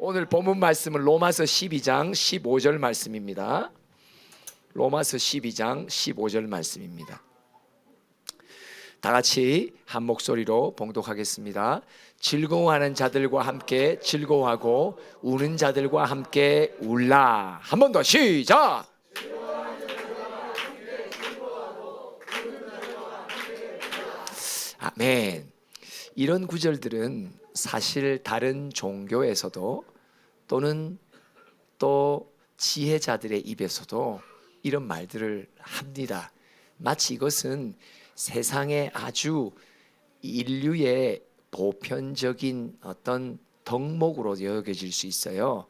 오늘 본문 말씀은 로마서 12장 15절 말씀입니다. 로마서 12장 15절 말씀입니다. 다 같이 한 목소리로 봉독하겠습니다. 즐거워하는 자들과 함께 즐거워하고 우는 자들과 함께 울라. 한 번 더 시작. 아멘. 이런 구절들은 사실 다른 종교에서도 또는 또 지혜자들의 입에서도 이런 말들을 합니다. 마치 이것은 세상에 아주 인류의 보편적인 어떤 덕목으로 여겨질 수 있어요.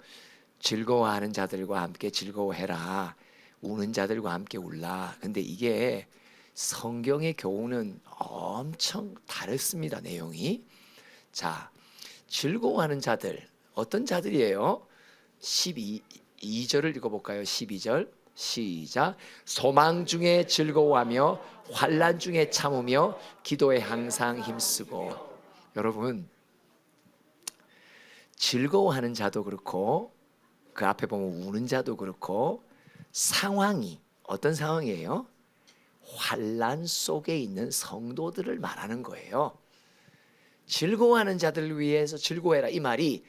즐거워하는 자들과 함께 즐거워해라. 우는 자들과 함께 울라. 근데 이게 성경의 교훈은 엄청 다릅니다. 내용이. 자, 즐거워하는 자들 어떤 자들이에요? 12절을 읽어볼까요? 12절 시작. 소망 중에 즐거워하며 환난 중에 참으며 기도에 항상 힘쓰고. 여러분, 즐거워하는 자도 그렇고 그 앞에 보면 우는 자도 그렇고 상황이 어떤 상황이에요? 환난 속에 있는 성도들을 말하는 거예요. 즐거워하는 자들을 위해서 즐거워해라. 이 말이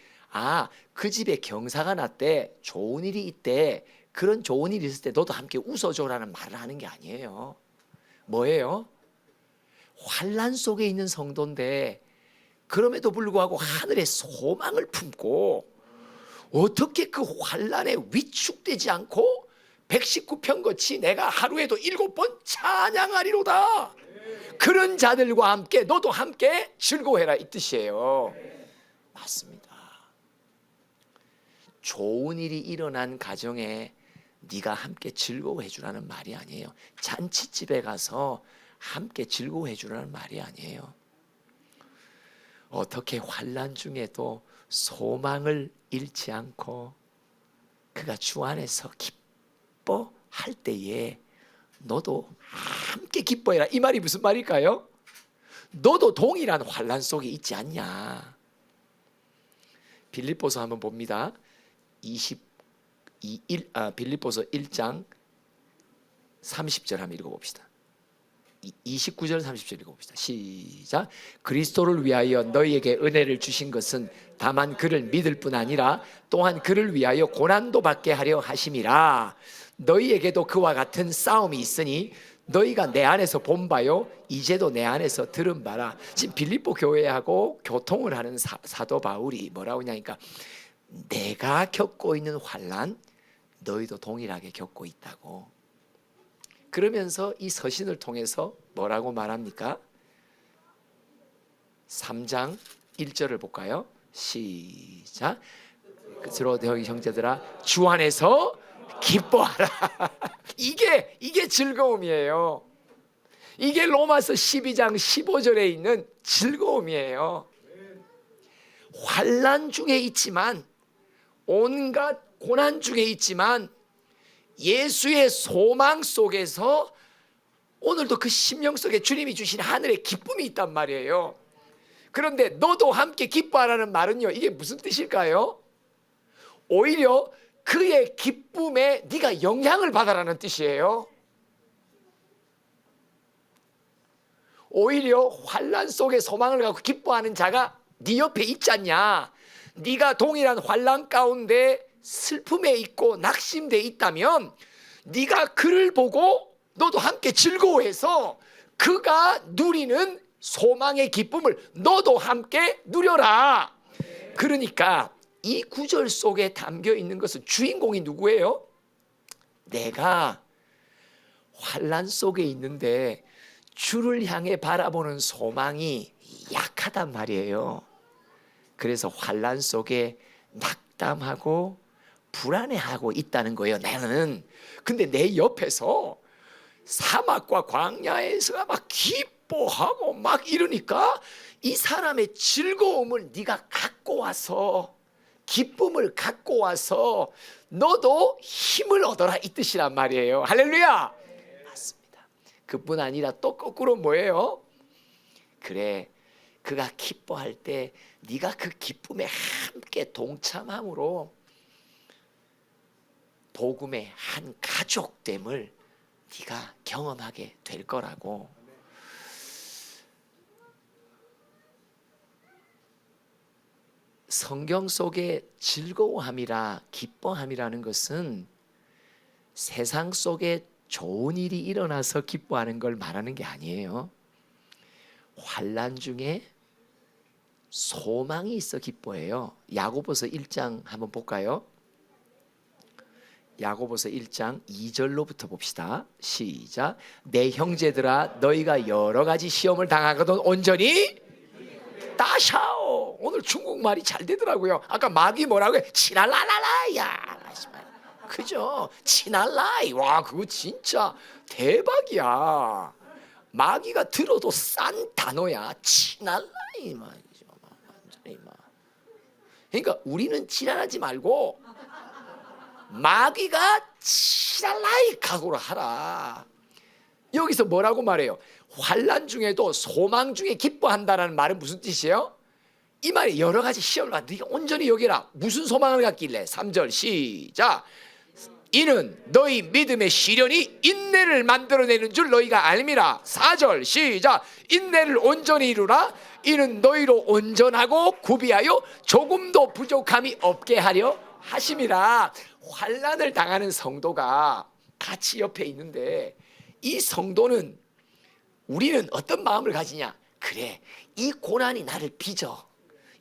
그 집에 경사가 났대, 좋은 일이 있대, 그런 좋은 일이 있을 때 너도 함께 웃어줘라는 말을 하는 게 아니에요. 뭐예요? 환난 속에 있는 성도인데 그럼에도 불구하고 하늘에 소망을 품고 어떻게 그 환난에 위축되지 않고 119편거치 내가 하루에도 7번 찬양하리로다. 그런 자들과 함께 너도 함께 즐거워해라 이 뜻이에요. 맞습니다. 좋은 일이 일어난 가정에 네가 함께 즐거워해 주라는 말이 아니에요. 잔치집에 가서 함께 즐거워해 주라는 말이 아니에요. 어떻게 환난 중에도 소망을 잃지 않고 그가 주 안에서 기뻐할 때에 너도 함께 기뻐해라. 이 말이 무슨 말일까요? 너도 동일한 환난 속에 있지 않냐. 빌립보서 한번 봅니다. 빌립보서 1장 30절 한번 읽어봅시다. 29절 30절 읽어봅시다. 시작. 그리스도를 위하여 너희에게 은혜를 주신 것은 다만 그를 믿을 뿐 아니라 또한 그를 위하여 고난도 받게 하려 하심이라. 너희에게도 그와 같은 싸움이 있으니 너희가 내 안에서 본 바요 이제도 내 안에서 들은 바라. 지금 빌립보 교회하고 교통을 하는 사도 바울이 뭐라고 하냐니까 내가 겪고 있는 환난 너희도 동일하게 겪고 있다고. 그러면서 이 서신을 통해서 뭐라고 말합니까? 3장 1절을 볼까요? 시작. 그러므로 너희 형제들아 주 안에서 기뻐하라. 이게 즐거움이에요. 이게 로마서 12장 15절에 있는 즐거움이에요. 환난 중에 있지만 온갖 고난 중에 있지만 예수의 소망 속에서 오늘도 그 심령 속에 주님이 주신 하늘의 기쁨이 있단 말이에요. 그런데 너도 함께 기뻐하라는 말은요, 이게 무슨 뜻일까요? 오히려 그의 기쁨에 네가 영향을 받아라는 뜻이에요. 오히려 환난 속에 소망을 갖고 기뻐하는 자가 네 옆에 있지 않냐. 네가 동일한 환난 가운데 슬픔에 있고 낙심돼 있다면 네가 그를 보고 너도 함께 즐거워해서 그가 누리는 소망의 기쁨을 너도 함께 누려라. 그러니까 이 구절 속에 담겨 있는 것은 주인공이 누구예요? 내가 환난 속에 있는데 주를 향해 바라보는 소망이 약하단 말이에요. 그래서 환난 속에 낙담하고 불안해하고 있다는 거예요. 나는. 근데 내 옆에서 사막과 광야에서 막 기뻐하고 막 이러니까 이 사람의 즐거움을 네가 갖고 와서 기쁨을 갖고 와서 너도 힘을 얻어라 이 뜻이란 말이에요. 할렐루야. 맞습니다. 그뿐 아니라 또 거꾸로 뭐예요? 그래, 그가 기뻐할 때 네가 그 기쁨에 함께 동참함으로 복음의 한 가족됨을 네가 경험하게 될 거라고. 성경 속에 즐거워함이라 기뻐함이라는 것은 세상 속에 좋은 일이 일어나서 기뻐하는 걸 말하는 게 아니에요. 환난 중에 소망이 있어 기뻐해요. 야고보서 1장 한번 볼까요? 야고보서 1장 2절로부터 봅시다. 시작. 내 형제들아 너희가 여러 가지 시험을 당하거든 온전히 따샤오. 오늘 중국말이 잘 되더라고요. 아까 마귀 뭐라고 해? 치랄라라라야. 그죠? 치날라이. 와, 그거 진짜 대박이야. 마귀가 들어도 싼 단어야. 치날라이 말이죠. 완전히 막. 그러니까 우리는 지랄하지 말고 마귀가 치랄라이 각오를 하라. 여기서 뭐라고 말해요? 환난 중에도 소망 중에 기뻐한다라는 말은 무슨 뜻이에요? 이 말이 여러 가지 시험을 갖다 네가 온전히 여기라. 무슨 소망을 갖길래? 3절 시작. 이는 너희 믿음의 시련이 인내를 만들어내는 줄 너희가 알미라. 4절 시작. 인내를 온전히 이루라. 이는 너희로 온전하고 구비하여 조금도 부족함이 없게 하려 하심이라. 환난을 당하는 성도가 같이 옆에 있는데 이 성도는 우리는 어떤 마음을 가지냐? 그래, 이 고난이 나를 빚어.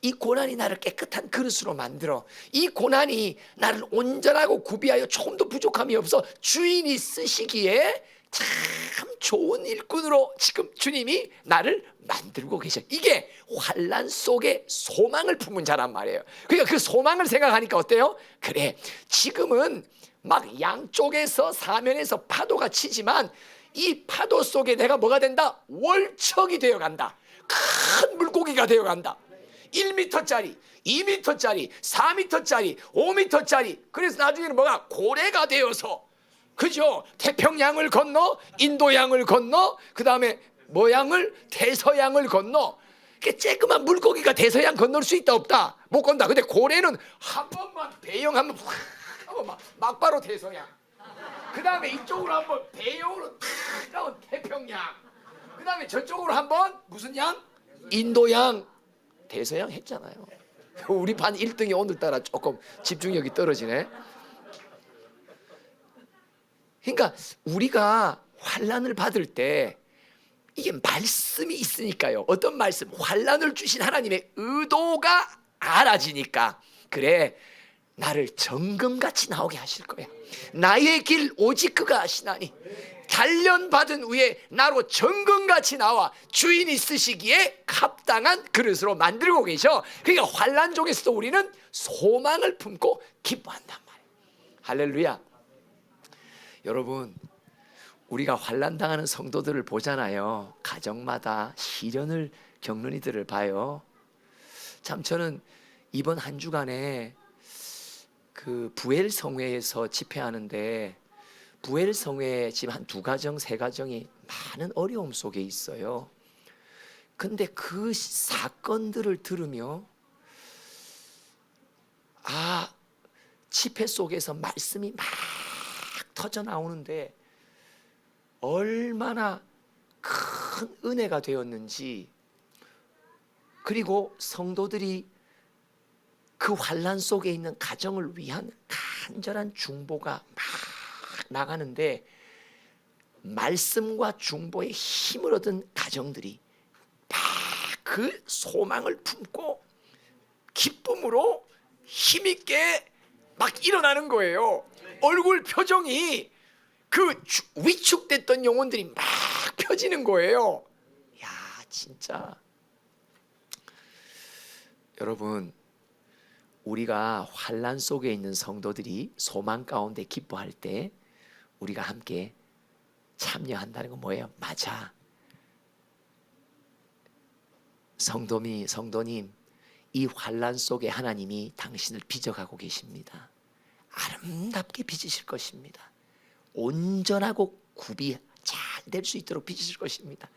이 고난이 나를 깨끗한 그릇으로 만들어. 이 고난이 나를 온전하고 구비하여 조금도 부족함이 없어 주인이 쓰시기에 참 좋은 일꾼으로 지금 주님이 나를 만들고 계셔. 이게 환난 속에 소망을 품은 자란 말이에요. 그러니까 그 소망을 생각하니까 어때요? 그래, 지금은 막 양쪽에서 사면에서 파도가 치지만 이 파도 속에 내가 뭐가 된다? 월척이 되어간다. 큰 물고기가 되어간다. 1m짜리, 2m짜리, 4m짜리, 5m짜리. 그래서 나중에는 뭐가? 고래가 되어서, 그죠? 태평양을 건너, 인도양을 건너, 그 다음에 뭐양을? 대서양을 건너. 쬐끄만 물고기가 대서양 건널 수 있다 없다? 못 건다. 근데 고래는 한 번만 배영하면 막바로 대서양. 그 다음에 이쪽으로 한번 배영으로 탁 나온 태평양. 그 다음에 저쪽으로 한번 무슨 양? 인도양. 대서양 했잖아요. 우리 반 1등이 오늘따라 조금 집중력이 떨어지네. 그러니까 우리가 환난을 받을 때 이게 말씀이 있으니까요. 어떤 말씀? 환난을 주신 하나님의 의도가 알아지니까 그래, 나를 정금같이 나오게 하실 거야. 나의 길 오직 그가 아시나니 단련받은 후에 나로 정금같이 나와 주인이 쓰시기에 합당한 그릇으로 만들고 계셔. 그러니까 환난 중에서도 우리는 소망을 품고 기뻐한단 말이에요. 할렐루야. 여러분, 우리가 환난 당하는 성도들을 보잖아요. 가정마다 시련을 겪는 이들을 봐요. 참 저는 이번 한 주간에 그 부엘 성회에서 집회하는데 부엘 성회에 지금 한 2가정, 3가정이 많은 어려움 속에 있어요. 근데 그 사건들을 들으며 집회 속에서 말씀이 막 터져 나오는데 얼마나 큰 은혜가 되었는지, 그리고 성도들이 그 환난 속에 있는 가정을 위한 간절한 중보가 막 나가는데 말씀과 중보에 힘을 얻은 가정들이 막 그 소망을 품고 기쁨으로 힘있게 막 일어나는 거예요. 얼굴 표정이 그 위축됐던 영혼들이 막 펴지는 거예요. 야, 진짜 여러분, 우리가 환난 속에 있는 성도들이 소망 가운데 기뻐할 때 우리가 함께 참여한다는 건 뭐예요? 맞아. 성도님, 이 환난 속에 하나님이 당신을 빚어가고 계십니다. 아름답게 빚으실 것입니다. 온전하고 굽이 잘 될 수 있도록 빚으실 것입니다.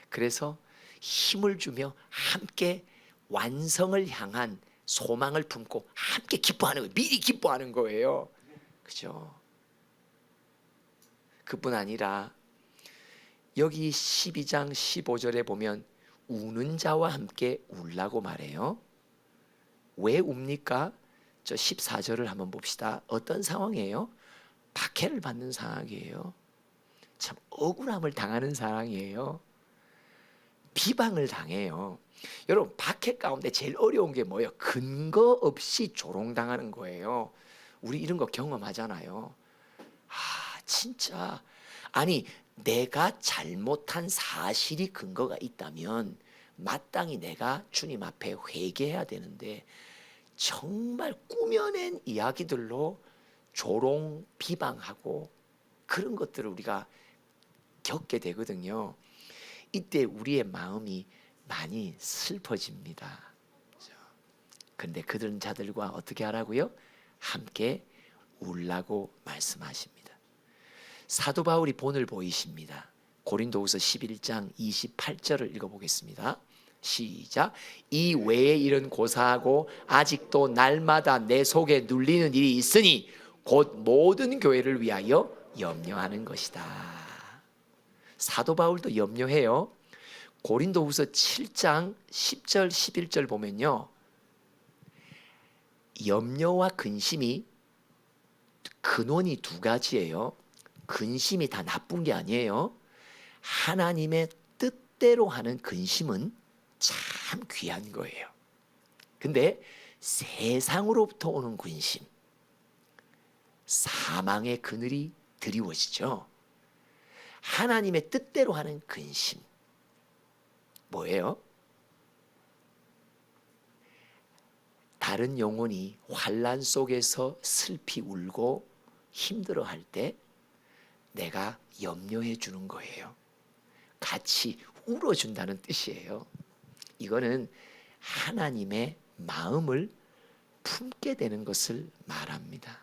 그래서 힘을 주며 함께 완성을 향한 소망을 품고 함께 기뻐하는 거예요. 미리 기뻐하는 거예요. 그죠? 그뿐 아니라 여기 12장 15절에 보면 우는 자와 함께 울라고 말해요. 왜 웁니까? 저 14절을 한번 봅시다. 어떤 상황이에요? 박해를 받는 상황이에요. 참 억울함을 당하는 상황이에요. 비방을 당해요. 여러분, 박해 가운데 제일 어려운 게 뭐예요? 근거 없이 조롱당하는 거예요. 우리 이런 거 경험하잖아요. 진짜 아니 내가 잘못한 사실이 근거가 있다면 마땅히 내가 주님 앞에 회개해야 되는데 정말 꾸며낸 이야기들로 조롱, 비방하고 그런 것들을 우리가 겪게 되거든요. 이때 우리의 마음이 많이 슬퍼집니다. 그런데 그런 자들과 어떻게 하라고요? 함께 울라고 말씀하십니다. 사도 바울이 본을 보이십니다. 고린도후서 11장 28절을 읽어보겠습니다. 시작. 이 외에 일은 고사하고 아직도 날마다 내 속에 눌리는 일이 있으니 곧 모든 교회를 위하여 염려하는 것이다. 사도 바울도 염려해요. 고린도후서 7장 10절 11절 보면요, 염려와 근심이 근원이 두 가지예요. 근심이 다 나쁜 게 아니에요. 하나님의 뜻대로 하는 근심은 참 귀한 거예요. 근데 세상으로부터 오는 근심, 사망의 그늘이 드리워지죠. 하나님의 뜻대로 하는 근심 뭐예요? 다른 영혼이 환난 속에서 슬피 울고 힘들어할 때 내가 염려해 주는 거예요. 같이 울어준다는 뜻이에요. 이거는 하나님의 마음을 품게 되는 것을 말합니다.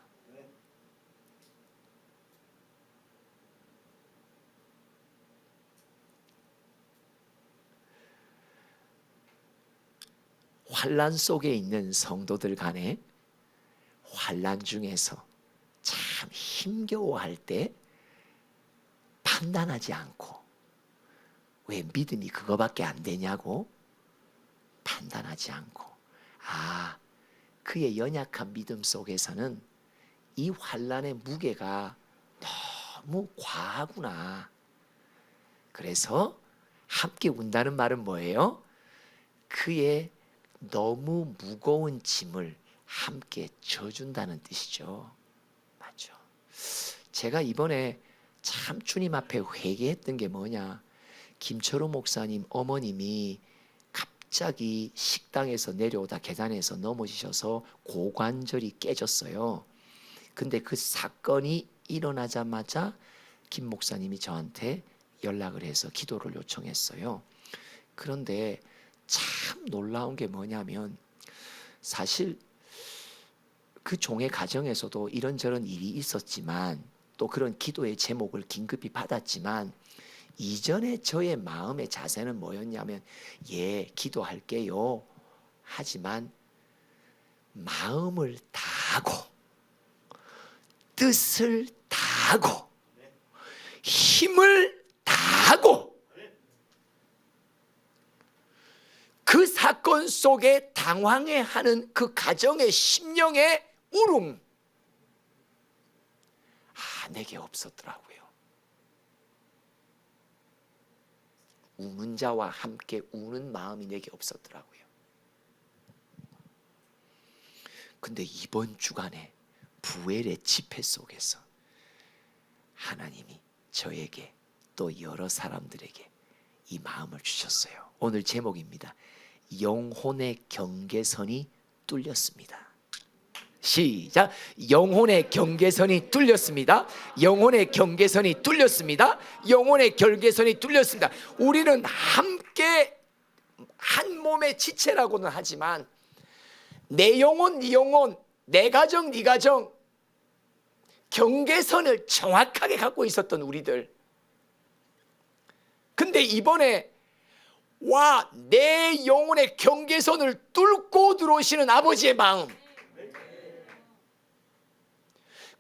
환난 속에 있는 성도들 간에 환난 중에서 참 힘겨워할 때 판단하지 않고 왜 믿음이 그거밖에 안 되냐고 판단하지 않고 그의 연약한 믿음 속에서는 이 환난의 무게가 너무 과하구나. 그래서 함께 운다는 말은 뭐예요? 그의 너무 무거운 짐을 함께 져준다는 뜻이죠. 맞죠? 제가 이번에 참 주님 앞에 회개했던 게 뭐냐, 김철호 목사님 어머님이 갑자기 식당에서 내려오다 계단에서 넘어지셔서 고관절이 깨졌어요. 근데 그 사건이 일어나자마자 김 목사님이 저한테 연락을 해서 기도를 요청했어요. 그런데 참 놀라운 게 뭐냐면 사실 그 종의 가정에서도 이런저런 일이 있었지만 또 그런 기도의 제목을 긴급히 받았지만 이전에 저의 마음의 자세는 뭐였냐면 기도할게요 하지만 마음을 다하고 뜻을 다하고 힘을 다하고 그 사건 속에 당황해하는 그 가정의 심령의 울음 내게 없었더라고요. 우는 자와 함께 우는 마음이 내게 없었더라고요. 근데 이번 주간에 부엘의 집회 속에서 하나님이 저에게 또 여러 사람들에게 이 마음을 주셨어요. 오늘 제목입니다. 영혼의 경계선이 뚫렸습니다. 시작. 영혼의 경계선이 뚫렸습니다. 영혼의 경계선이 뚫렸습니다. 영혼의 경계선이 뚫렸습니다. 우리는 함께 한 몸의 지체라고는 하지만 내 영혼, 네 영혼, 내 가정, 네 가정 경계선을 정확하게 갖고 있었던 우리들. 근데 이번에 와, 내 영혼의 경계선을 뚫고 들어오시는 아버지의 마음,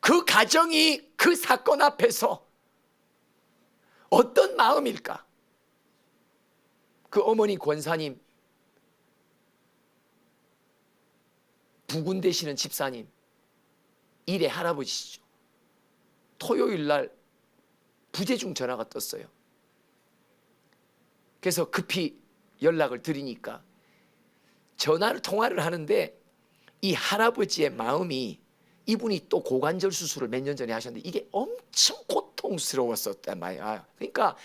그 가정이 그 사건 앞에서 어떤 마음일까? 그 어머니 권사님, 부군 되시는 집사님, 일의 할아버지시죠. 토요일 날 부재중 전화가 떴어요. 그래서 급히 연락을 드리니까 통화를 하는데 이 할아버지의 마음이, 이분이 또 고관절 수술을 몇 년 전에 하셨는데 이게 엄청 고통스러웠었단 말이야. 그러니까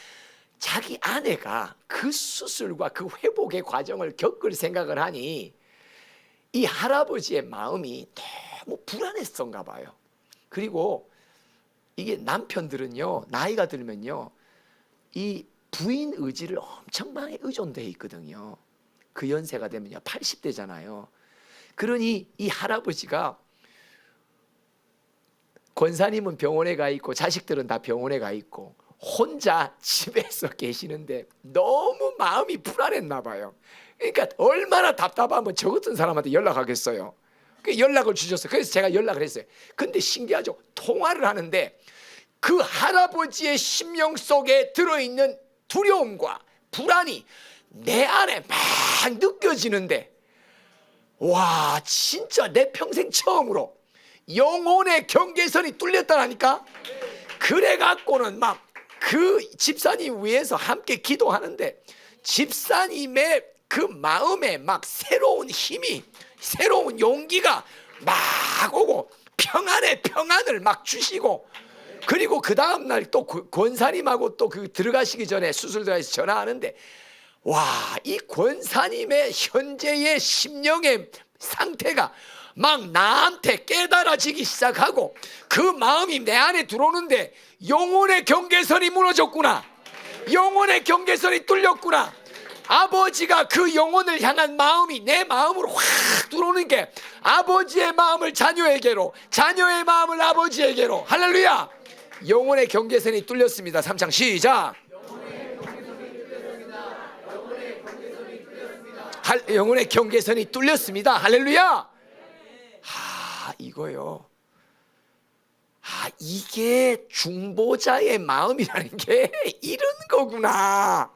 자기 아내가 그 수술과 그 회복의 과정을 겪을 생각을 하니 이 할아버지의 마음이 너무 불안했던가 봐요. 그리고 이게 남편들은요, 나이가 들면요, 이 부인 의지를 엄청 많이 의존되어 있거든요. 그 연세가 되면요 80대잖아요. 그러니 이 할아버지가, 권사님은 병원에 가 있고 자식들은 다 병원에 가 있고 혼자 집에서 계시는데 너무 마음이 불안했나 봐요. 그러니까 얼마나 답답하면 저 같은 사람한테 연락하겠어요. 연락을 주셨어요. 그래서 제가 연락을 했어요. 근데 신기하죠. 통화를 하는데 그 할아버지의 심령 속에 들어있는 두려움과 불안이 내 안에 막 느껴지는데, 와, 진짜 내 평생 처음으로 영혼의 경계선이 뚫렸다라니까. 그래갖고는 막 그 집사님 위해서 함께 기도하는데 집사님의 그 마음에 막 새로운 힘이, 새로운 용기가 막 오고 평안을 막 주시고, 그리고 그 다음날 또 권사님하고 또 그 들어가시기 전에 수술 들어가서 전화하는데, 와, 이 권사님의 현재의 심령의 상태가 막 나한테 깨달아지기 시작하고 그 마음이 내 안에 들어오는데 영혼의 경계선이 무너졌구나, 영혼의 경계선이 뚫렸구나. 아버지가 그 영혼을 향한 마음이 내 마음으로 확 들어오는 게 아버지의 마음을 자녀에게로, 자녀의 마음을 아버지에게로. 할렐루야. 영혼의 경계선이 뚫렸습니다. 3창 시작. 영혼의 경계선이 뚫렸습니다. 할렐루야. 이거요. 이게 중보자의 마음이라는 게 이런 거구나.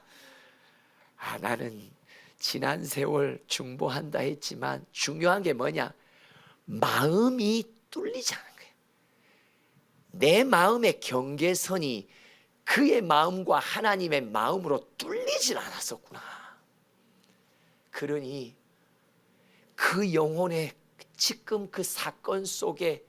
나는 지난 세월 중보한다 했지만 중요한 게 뭐냐? 마음이 뚫리지 않은 거예요. 내 마음의 경계선이 그의 마음과 하나님의 마음으로 뚫리질 않았었구나. 그러니 그 영혼의 지금 그 사건 속에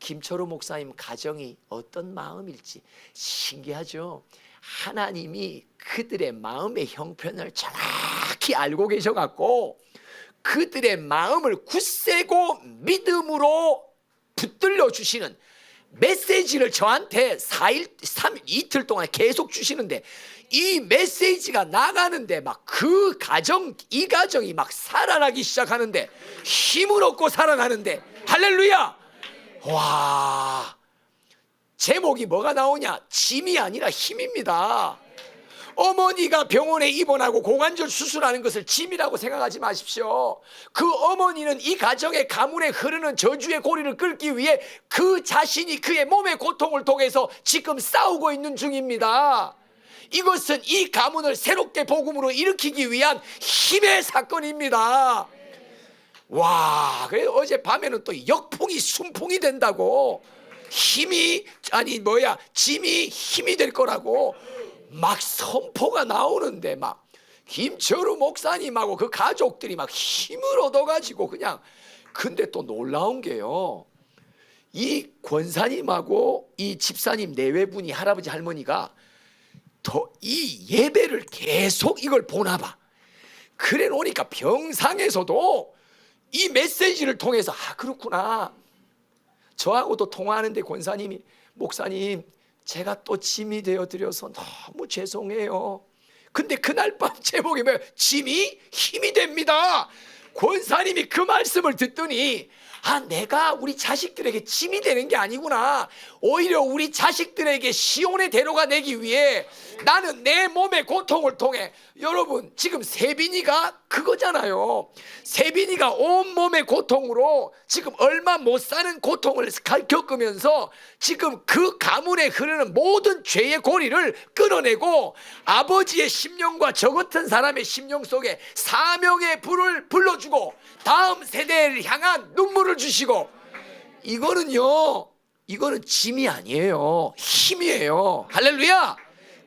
김철호 목사님 가정이 어떤 마음일지 신기하죠. 하나님이 그들의 마음의 형편을 정확히 알고 계셔갖고 그들의 마음을 굳세고 믿음으로 붙들려 주시는 메시지를 저한테 4일, 이틀 동안 계속 주시는데, 이 메시지가 나가는데 막 그 가정, 이 가정이 막 살아나기 시작하는데, 힘을 얻고 살아나는데, 할렐루야. 와, 제목이 뭐가 나오냐? 짐이 아니라 힘입니다. 어머니가 병원에 입원하고 고관절 수술하는 것을 짐이라고 생각하지 마십시오. 그 어머니는 이 가정의 가문에 흐르는 저주의 고리를 끊기 위해 그 자신이 그의 몸의 고통을 통해서 지금 싸우고 있는 중입니다. 이것은 이 가문을 새롭게 복음으로 일으키기 위한 힘의 사건입니다. 와, 그래서 어젯밤에는 또 역풍이 순풍이 된다고, 짐이 힘이 될 거라고 막 선포가 나오는데, 막 김철우 목사님하고 그 가족들이 막 힘을 얻어가지고 그냥. 근데 또 놀라운 게요, 이 권사님하고 이 집사님 내외분이, 할아버지 할머니가 더 이 예배를 계속 이걸 보나봐. 그래 놓으니까 병상에서도 이 메시지를 통해서 그렇구나. 저하고도 통화하는데 권사님이, 목사님 제가 또 짐이 되어드려서 너무 죄송해요. 근데 그날 밤 제목이 뭐예요? 짐이 힘이 됩니다. 권사님이 그 말씀을 듣더니 내가 우리 자식들에게 짐이 되는 게 아니구나. 오히려 우리 자식들에게 시온의 대로가 되기 위해 나는 내 몸의 고통을 통해, 여러분 지금 세빈이가 그거잖아요. 세빈이가 온몸의 고통으로 지금 얼마 못 사는 고통을 겪으면서 지금 그 가문에 흐르는 모든 죄의 고리를 끊어내고 아버지의 심령과 저 같은 사람의 심령 속에 사명의 불을 불러주고 다음 세대를 향한 눈물을 주시고, 이거는 짐이 아니에요. 힘이에요. 할렐루야.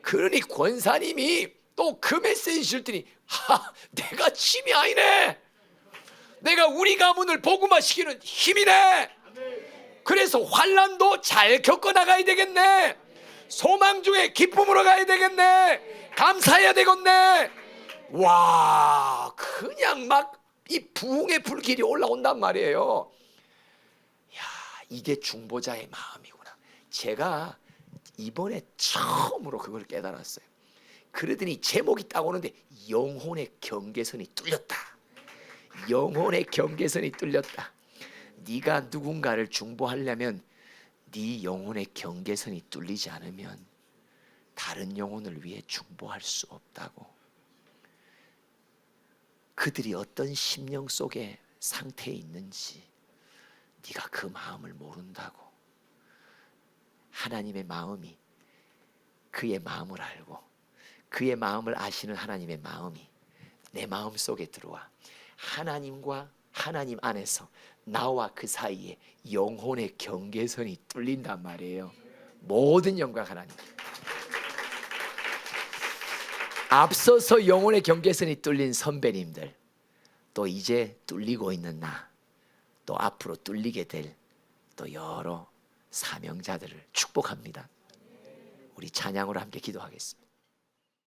그러니 권사님이 또 그 메시지 줄 때니 내가 짐이 아니네. 내가 우리 가문을 복음화시키는 힘이네. 그래서 환난도 잘 겪어나가야 되겠네. 소망 중에 기쁨으로 가야 되겠네. 감사해야 되겠네. 와, 그냥 막 이 부흥의 불길이 올라온단 말이에요. 야, 이게 중보자의 마음이구나. 제가 이번에 처음으로 그걸 깨달았어요. 그러더니 제목이 딱 오는데 영혼의 경계선이 뚫렸다. 영혼의 경계선이 뚫렸다. 네가 누군가를 중보하려면 네 영혼의 경계선이 뚫리지 않으면 다른 영혼을 위해 중보할 수 없다고. 그들이 어떤 심령 속의 상태에 있는지 네가 그 마음을 모른다고. 하나님의 마음이, 그의 마음을 알고 그의 마음을 아시는 하나님의 마음이 내 마음 속에 들어와 하나님과 하나님 안에서 나와 그 사이에 영혼의 경계선이 뚫린단 말이에요. 모든 영광 하나님. 앞서서 영혼의 경계선이 뚫린 선배님들, 또 이제 뚫리고 있는 나, 또 앞으로 뚫리게 될 또 여러 사명자들을 축복합니다. 우리 찬양으로 함께 기도하겠습니다.